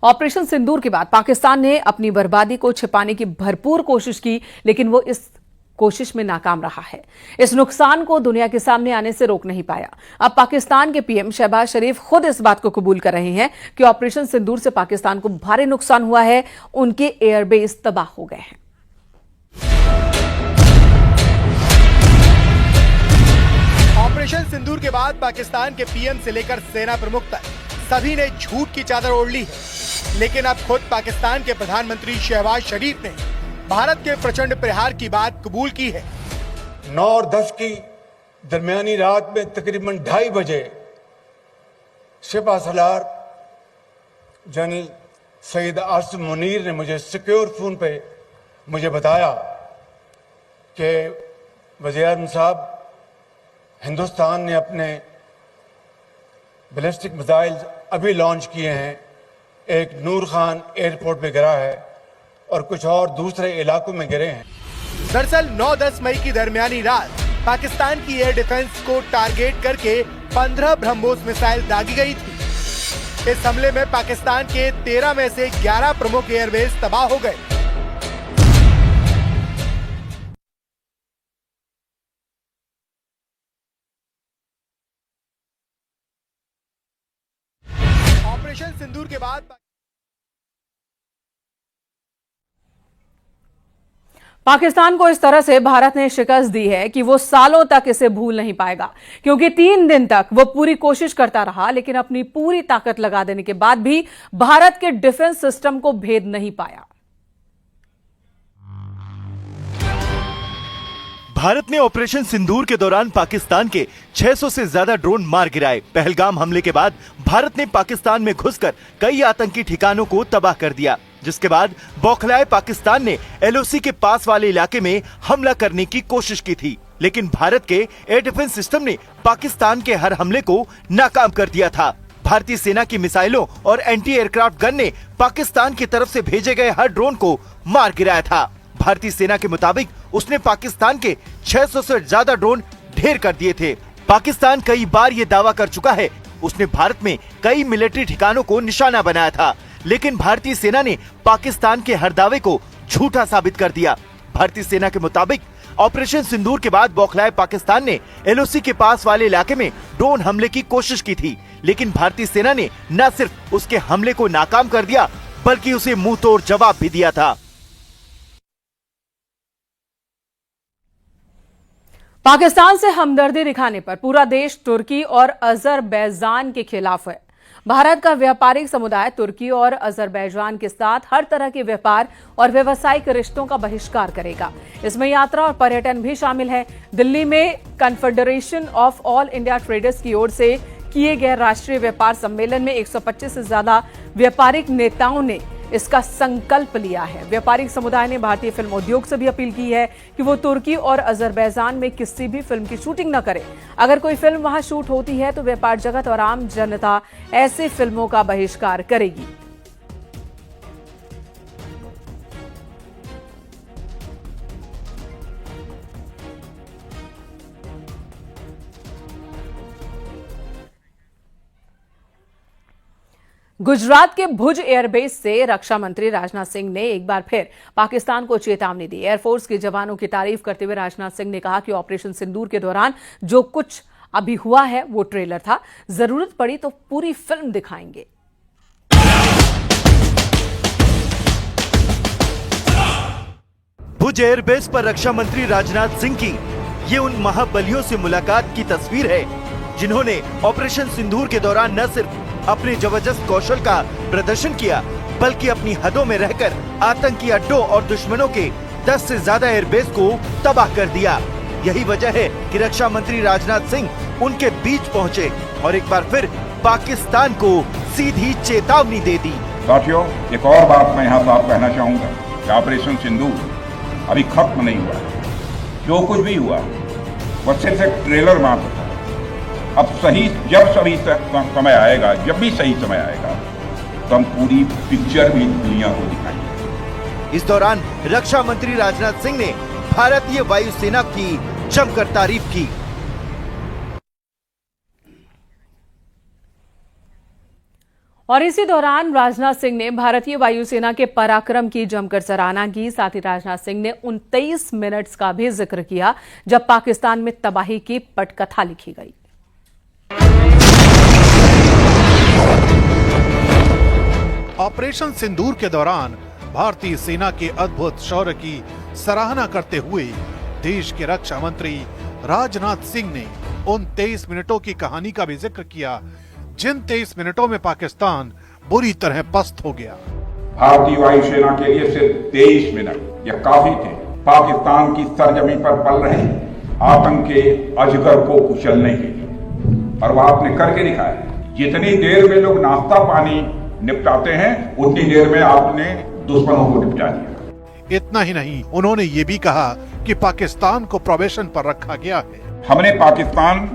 Operation सिंदूर के बाद पाकिस्तान ने अपनी बर्बादी को छिपाने की भरपूर कोशिश की, लेकिन वो इस कोशिश में नाकाम रहा है। इस नुकसान को दुनिया के सामने आने से रोक नहीं पाया। अब पाकिस्तान के पीएम शहबाज शरीफ खुद इस बात को कबूल कर रहे हैं कि ऑपरेशन सिंदूर से पाकिस्तान को भारी नुकसान हुआ है, उनके एयरबेस तबाह हो गए हैं। ऑपरेशन सिंदूर के बाद पाकिस्तान के पीएम से लेकर सेना प्रमुख तक सभी ने झूठ की चादर ओढ़ ली है, लेकिन अब खुद पाकिस्तान के प्रधानमंत्री शहबाज शरीफ ने भारत के प्रचंड प्रहार की बात कबूल की है। 9 और 10 की दरमियानी रात में तकरीबन 2:30 बजे सिपह सलार जनरल सईद आसिम मुनीर ने मुझे सिक्योर फोन पे मुझे बताया कि वज़ीर-ए-आज़म साहब, हिंदुस्तान ने अपने बैलिस्टिक मिसाइल अभी लॉन्च किए हैं, एक नूर खान एयरपोर्ट पे गिरा है और कुछ और दूसरे इलाकों में गिरे हैं। दरअसल 9-10 मई की दरमियानी रात पाकिस्तान की एयर डिफेंस को टारगेट करके 15 ब्रह्मोस मिसाइल दागी गई थी। इस हमले में पाकिस्तान के 13 में से 11 प्रमुख एयरबेस तबाह हो गए। ऑपरेशन सिंदूर के बाद पाकिस्तान को इस तरह से भारत ने शिकस्त दी है कि वो सालों तक इसे भूल नहीं पाएगा, क्योंकि 3 दिन तक वो पूरी कोशिश करता रहा, लेकिन अपनी पूरी ताकत लगा देने के बाद भी भारत के डिफेंस सिस्टम को भेद नहीं पाया। भारत ने ऑपरेशन सिंदूर के दौरान पाकिस्तान के 600 से ज्यादा ड्रोन मार गिराए। पहलगाम हमले के बाद भारत ने पाकिस्तान में घुसकर कई आतंकी ठिकानों को तबाह कर दिया, जिसके बाद बौखलाए पाकिस्तान ने एलओसी के पास वाले इलाके में हमला करने की कोशिश की थी, लेकिन भारत के एयर डिफेंस सिस्टम ने पाकिस्तान के हर हमले को नाकाम कर दिया था। भारतीय सेना की मिसाइलों और एंटी एयरक्राफ्ट गन ने पाकिस्तान की तरफ से भेजे गए हर ड्रोन को मार गिराया था। भारतीय सेना के मुताबिक उसने पाकिस्तान के 600 से ज्यादा ड्रोन ढेर कर दिए थे। पाकिस्तान कई बार ये दावा कर चुका है उसने भारत में कई मिलिट्री ठिकानों को निशाना बनाया था, लेकिन भारतीय सेना ने पाकिस्तान के हर दावे को झूठा साबित कर दिया। भारतीय सेना के मुताबिक ऑपरेशन सिंदूर के बाद बौखलाए पाकिस्तान ने एलओसी के पास वाले इलाके में ड्रोन हमले की कोशिश की थी, लेकिन भारतीय सेना ने न सिर्फ उसके हमले को नाकाम कर दिया, बल्कि उसे मुंह तोड़ जवाब भी दिया था। पाकिस्तान से हमदर्दी दिखाने पर पूरा देश तुर्की और अजरबैजान के खिलाफ है। भारत का व्यापारिक समुदाय तुर्की और अजरबैजान के साथ हर तरह के व्यापार और व्यावसायिक रिश्तों का बहिष्कार करेगा। इसमें यात्रा और पर्यटन भी शामिल है। दिल्ली में confederation of all India traders की ओर से किए गए राष्ट्रीय व्यापार सम्मेलन में 125 से ज्यादा व्यापारिक नेताओं ने इसका संकल्प लिया है। व्यापारिक समुदाय ने भारतीय फिल्म उद्योग से भी अपील की है कि वो तुर्की और अजरबैजान में किसी भी फिल्म की शूटिंग न करे। अगर कोई फिल्म वहां शूट होती है तो व्यापार जगत और आम जनता ऐसी फिल्मों का बहिष्कार करेगी। गुजरात के भुज एयरबेस से रक्षा मंत्री राजनाथ सिंह ने एक बार फिर पाकिस्तान को चेतावनी दी। एयरफोर्स के जवानों की तारीफ करते हुए राजनाथ सिंह ने कहा कि ऑपरेशन सिंदूर के दौरान जो कुछ अभी हुआ है वो ट्रेलर था, जरूरत पड़ी तो पूरी फिल्म दिखाएंगे। भुज एयरबेस पर रक्षा मंत्री राजनाथ सिंह की ये उन महाबलियों से मुलाकात की तस्वीर है जिन्होंने ऑपरेशन सिंदूर के दौरान न सिर्फ अपने जबरदस्त कौशल का प्रदर्शन किया, बल्कि अपनी हदों में रहकर आतंकी अड्डों और दुश्मनों के 10 से ज्यादा एयरबेस को तबाह कर दिया। यही वजह है कि रक्षा मंत्री राजनाथ सिंह उनके बीच पहुंचे और एक बार फिर पाकिस्तान को सीधी चेतावनी दे दी। साथियों, एक और बात मैं यहाँ साफ कहना चाहूँगा कि ऑपरेशन सिंदूर अभी खत्म नहीं हुआ है। जो कुछ भी हुआ वो सिर्फ एक ट्रेलर मात्र था। अब जब समय आएगा, जब भी सही समय आएगा, तो हम पूरी पिक्चर भी दुनिया को दिखाएंगे। इस दौरान रक्षा मंत्री राजनाथ सिंह ने भारतीय वायुसेना की जमकर तारीफ की। और इसी दौरान राजनाथ सिंह ने भारतीय वायुसेना के पराक्रम की जमकर सराहना की। साथ ही राजनाथ सिंह ने उन 23 मिनट्स का भी जिक्र किया जब पाकिस्तान में तबाही की पटकथा लिखी गई। ऑपरेशन सिंदूर के दौरान भारतीय सेना के अद्भुत शौर्य की सराहना करते हुए देश के रक्षा मंत्री राजनाथ सिंह ने उन 23 मिनटों की कहानी का भी जिक्र किया जिन 23 मिनटों में पाकिस्तान बुरी तरह पस्त हो गया। भारतीय वायुसेना के लिए सिर्फ 23 मिनट यह काफी थे पाकिस्तान की सरजमी पर पल रहे आतंक के अजगर को कुचलने के लिए, और वह आपने करके दिखाया। जितनी देर में लोग नाश्ता पानी निपटाते हैं उतनी देर में आपने दुश्मनों को निपटा दिया। इतना ही नहीं, उन्होंने ये भी कहा कि पाकिस्तान को प्रोबेशन पर रखा गया है। हमने पाकिस्तान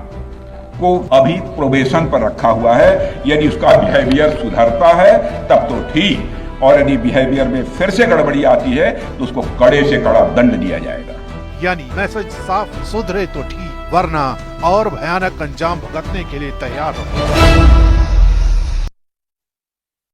को अभी प्रोबेशन पर रखा हुआ है। यदि उसका बिहेवियर सुधरता है तब तो ठीक, और यदि बिहेवियर में फिर से गड़बड़ी आती है तो उसको कड़े से कड़ा दंड दिया जाएगा। यानी मैसेज साफ, सुधरे तो ठीक, वरना और भयानक अंजाम भुगतने के लिए तैयार हो।